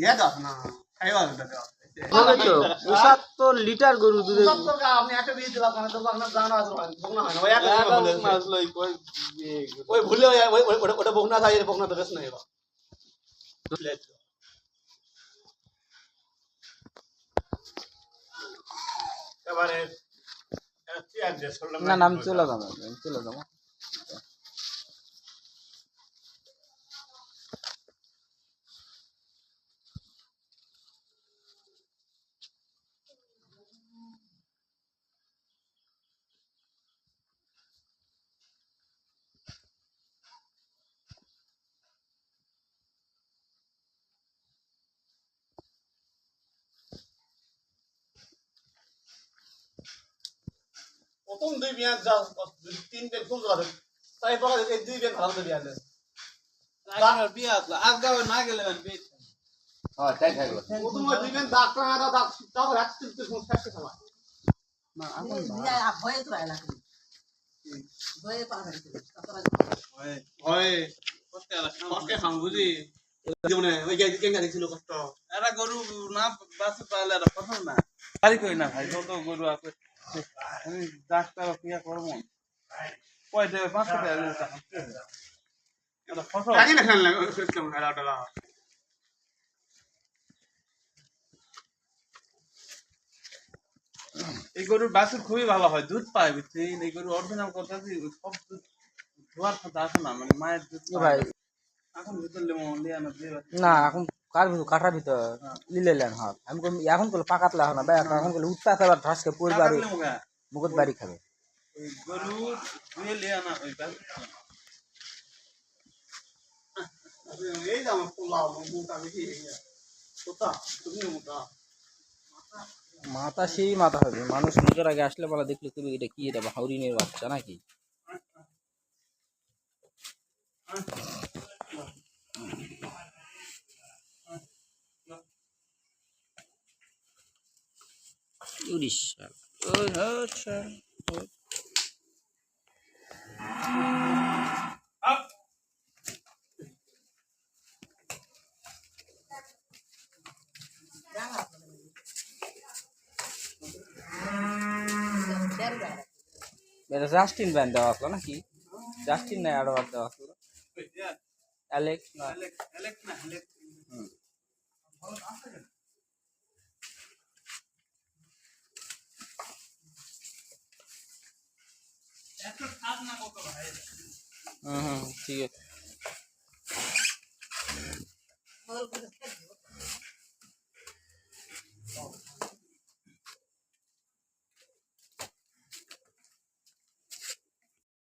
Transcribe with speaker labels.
Speaker 1: ইয়ে দাও না খাইবা দাও
Speaker 2: হবে তো 75 লিটার গরু দুধে
Speaker 1: আপনি একটা দিয়ে দিলাম মানে তো আপনার জানা আছে বকনা হয় না ওই একটা
Speaker 2: মাছ লই কই
Speaker 1: ওই ভুলে ওটা বকনা থাকে বকনা তো বেশ নাই বা এবারে চেয়ার দিয়ে চললাম
Speaker 2: না নাম চলে যাবো
Speaker 1: প্রথম দুই বিয়ান যা তিন বেন কোন ধরে তাই পরে এই দুই বেন ভালো বিয়ান
Speaker 2: আর বিয়া আজকে না গেলে বিয়ে
Speaker 3: হ্যাঁ তাই থাকলো
Speaker 1: প্রথম দুই বেন ডাক্তার আর ডাক্তার তাও রাখতে কোন থাকতে সময়
Speaker 2: না এখন
Speaker 4: ভয়ে তো রাখলাম ভয়ে পাবেন
Speaker 1: হয়
Speaker 2: করতে আলা
Speaker 1: কষ্টে খাম বুঝি জীবনে ওই কেঙ্গা দেখছিল কষ্ট
Speaker 2: এরা গরু না বাসে পালে এরা ফসল না গাড়ি কই না ভাই যত গরু আছে আমি ডাক্তার কিয়া করব কয় দেবে 500 টাকা এটা ফসল
Speaker 1: গাড়ি না খেলনা কেমন আলাদা
Speaker 2: এই গরুর বাছুর খুবই ভালো হয় দুধ পায় বুঝছেন এই গরু অরিজিনাল কথা যে সব দুধ ধোয়ার কথা আসে না মানে মায়ের দুধ ভাই এখন ভিতর
Speaker 5: না এখন কার ভিতর কাটার ভিতর লিলেলেন হ্যাঁ আমি এখন করলে পাকাতলা হয় না ভাই এখন করলে উঠতে আবার ঠাসকে পরিবারে মুকুট বাড়ি খাবে
Speaker 2: ওই গরু ধুয়ে লিয়ে আনা ওই
Speaker 1: এই দাম পোলাও মুটা বেশি কোথা তুমি মুটা
Speaker 5: মাথা সেই মাথা হবে মানুষ নিজের আগে আসলে বলা দেখলে তুমি এটা কি এটা হাউরিনের বাচ্চা নাকি উড়িষ্যা ওই আচ্ছা এটা জাস্টিন ব্যান্ড দেওয়া আসলো নাকি জাস্টিন নাই আরো বার দেওয়া আসলো অ্যালেক্স না হুম ঠিক আছে